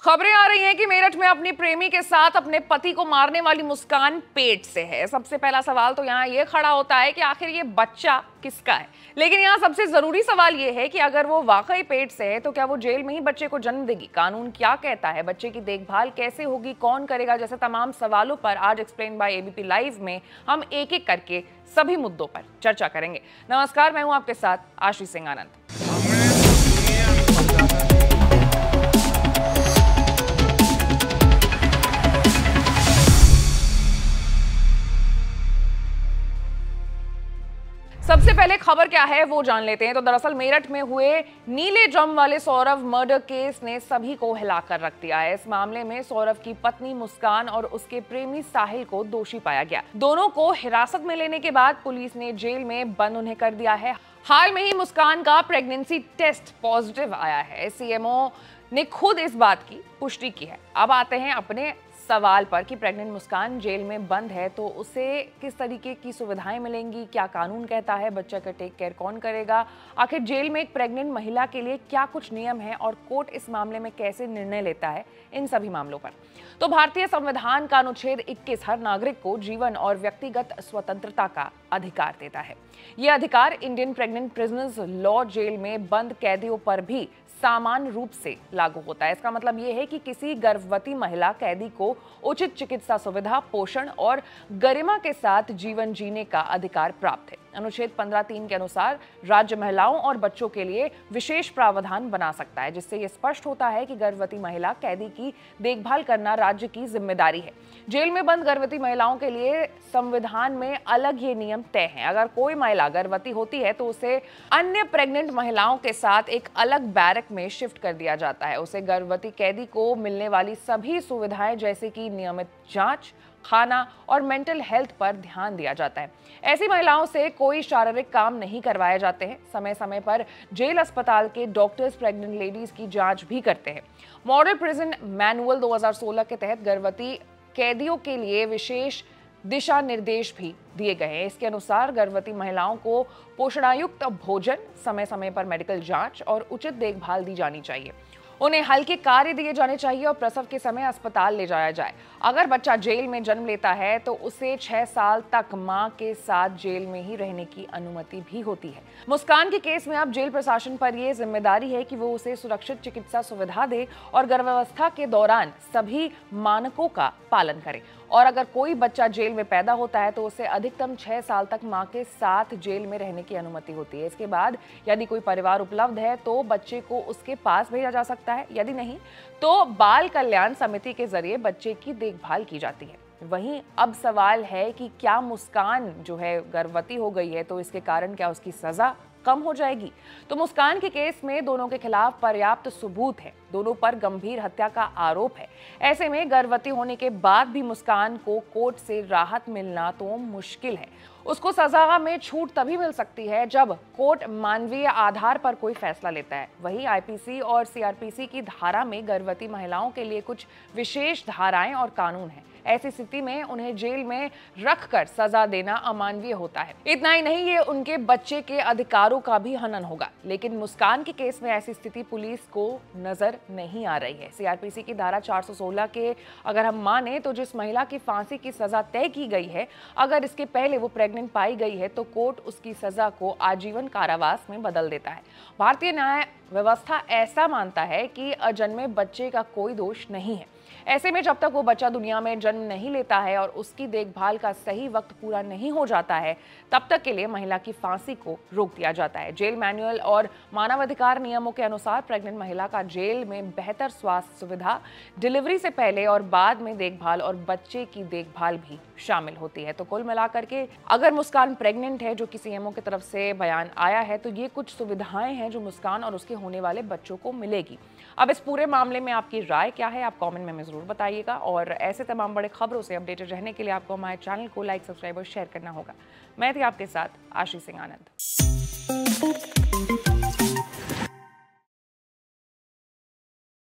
खबरें आ रही हैं कि मेरठ में अपनी प्रेमी के साथ अपने पति को मारने वाली मुस्कान पेट से है। सबसे पहला सवाल तो यहाँ ये खड़ा होता है कि आखिर ये बच्चा किसका है। लेकिन यहाँ सबसे जरूरी सवाल ये है कि अगर वो वाकई पेट से है तो क्या वो जेल में ही बच्चे को जन्म देगी? कानून क्या कहता है? बच्चे की देखभाल कैसे होगी? कौन करेगा? जैसे तमाम सवालों पर आज एक्सप्लेन बाय एबीपी लाइव में हम एक एक करके सभी मुद्दों पर चर्चा करेंगे। नमस्कार, मैं हूं आपके साथ आशीष सिंह आनंद। सबसे पहले खबर क्या है वो जान लेते हैं। तो दरअसल मेरठ में हुए नीले ड्रम वाले सौरभ मर्डर केस ने सभी को हिलाकर रख दिया है। इस मामले में सौरभ की पत्नी मुस्कान और उसके प्रेमी साहिल को दोषी पाया गया। दोनों को हिरासत में लेने के बाद पुलिस ने जेल में बंद उन्हें कर दिया है। हाल में ही मुस्कान का प्रेगनेंसी टेस्ट पॉजिटिव आया है। सीएमओ ने खुद इस बात की पुष्टि की है। अब आते हैं अपने सवाल पर कि प्रेग्नेंट मुस्कान जेल में बंद है तो उसे किस तरीके की सुविधाएं मिलेंगी, क्या कानून कहता है, बच्चा का टेक केयर कौन करेगा, आखिर जेल में एक प्रेग्नेंट महिला के लिए क्या कुछ नियम है और कोर्ट इस मामले में कैसे निर्णय लेता है, इन सभी मामलों पर। तो भारतीय संविधान का अनुच्छेद 21 हर नागरिक को जीवन और व्यक्तिगत स्वतंत्रता का अधिकार देता है। यह अधिकार Indian pregnant prisoners law jail में बंद कैदियों पर भी सामान्य रूप से लागू होता है। इसका मतलब यह है कि किसी गर्भवती महिला कैदी को उचित चिकित्सा सुविधा, पोषण और गरिमा के साथ जीवन जीने का अधिकार प्राप्त है। अनुच्छेद 15(3) के अनुसार राज्य महिलाओं और बच्चों के लिए विशेष प्रावधान बना सकता है, जिससे यह स्पष्ट होता है कि गर्भवती महिला कैदी की देखभाल करना राज्य की जिम्मेदारी है। जेल में बंद गर्भवती महिलाओं के लिए संविधान में अलग ये नियम तय हैं। अगर कोई महिला गर्भवती होती है तो उसे अन्य प्रेग्नेंट महिलाओं के साथ एक अलग बैरक में शिफ्ट कर दिया जाता है। उसे गर्भवती कैदी को मिलने वाली सभी सुविधाएं जैसे कि नियमित जांच, खाना और मेंटल हेल्थ पर ध्यान दिया जाता है। ऐसी महिलाओं से कोई शारीरिक काम नहीं करवाए जाते हैं। समय समय पर जेल अस्पताल के डॉक्टर्स प्रेग्नेंट लेडीज की जांच भी करते हैं। मॉडल प्रिजन मैनुअल 2016 के तहत गर्भवती कैदियों के लिए विशेष दिशा निर्देश भी दिए गए हैं। इसके अनुसार गर्भवती महिलाओं को पोषणायुक्त भोजन, समय समय पर मेडिकल जांच और उचित देखभाल दी जानी चाहिए। उन्हें हल्के कार्य दिए जाने चाहिए और प्रसव के समय अस्पताल ले जाया जाए। अगर बच्चा जेल में जन्म लेता है तो उसे 6 साल तक मां के साथ जेल में ही रहने की अनुमति भी होती है। मुस्कान के केस में अब जेल प्रशासन पर यह जिम्मेदारी है कि वो उसे सुरक्षित चिकित्सा सुविधा दे और गर्भावस्था के दौरान सभी मानकों का पालन करे। और अगर कोई बच्चा जेल में पैदा होता है तो उसे अधिकतम 6 साल तक मां के साथ जेल में रहने की अनुमति होती है। इसके बाद यदि कोई परिवार उपलब्ध है तो बच्चे को उसके पास भेजा जा सकता है, यदि नहीं तो बाल कल्याण समिति के जरिए बच्चे की देखभाल की जाती है। वहीं अब सवाल है कि क्या मुस्कान जो है गर्भवती हो गई है तो इसके कारण क्या उसकी सजा कम हो जाएगी? तो मुस्कान के केस में दोनों के खिलाफ पर्याप्त सबूत है। दोनों पर गंभीर हत्या का आरोप है। ऐसे में गर्भवती होने के बाद भी मुस्कान को कोर्ट से राहत मिलना तो मुश्किल है। उसको सजा में छूट तभी मिल सकती है जब कोर्ट मानवीय आधार पर कोई फैसला लेता है। वहीं आईपीसी और सीआरपीसी की धारा में गर्भवती महिलाओं के लिए कुछ विशेष धाराएं और कानून हैं। ऐसी स्थिति में उन्हें जेल में रखकर सजा देना अमानवीय होता है। इतना ही नहीं, ये उनके बच्चे के अधिकारों का भी हनन होगा। लेकिन मुस्कान के केस में ऐसी स्थिति पुलिस को नजर नहीं आ रही है। सीआरपीसी की धारा 416 के अगर हम माने तो जिस महिला की फांसी की सजा तय की गई है, अगर इसके पहले वो प्रेग्नेंट पाई गई है तो कोर्ट उसकी सजा को आजीवन कारावास में बदल देता है। भारतीय न्याय व्यवस्था ऐसा मानता है कि अजन्मे बच्चे का कोई दोष नहीं है। ऐसे में जब तक वो बच्चा दुनिया में जन्म नहीं लेता है और उसकी देखभाल का सही वक्त पूरा नहीं हो जाता है, तब तक के लिए महिला की फांसी को रोक दिया जाता है। जेल मैनुअल और मानवाधिकार नियमों के अनुसार प्रेग्नेंट महिला का जेल में बेहतर स्वास्थ्य सुविधा, डिलीवरी से पहले और बाद में देखभाल और बच्चे की देखभाल भी शामिल होती है। तो कुल मिलाकर के अगर मुस्कान प्रेग्नेंट है, जो कि सीएमओ की तरफ से बयान आया है, तो ये कुछ सुविधाएं हैं जो मुस्कान और उसके होने वाले बच्चों को मिलेगी। अब इस पूरे मामले में आपकी राय क्या है, आप कमेंट में जरूर बताइएगा। और ऐसे तमाम बड़े खबरों से अपडेटेड रहने के लिए आपको हमारे चैनल को लाइक, सब्सक्राइब और शेयर करना होगा। मैं थी आपके साथ आशीष सिंह आनंद।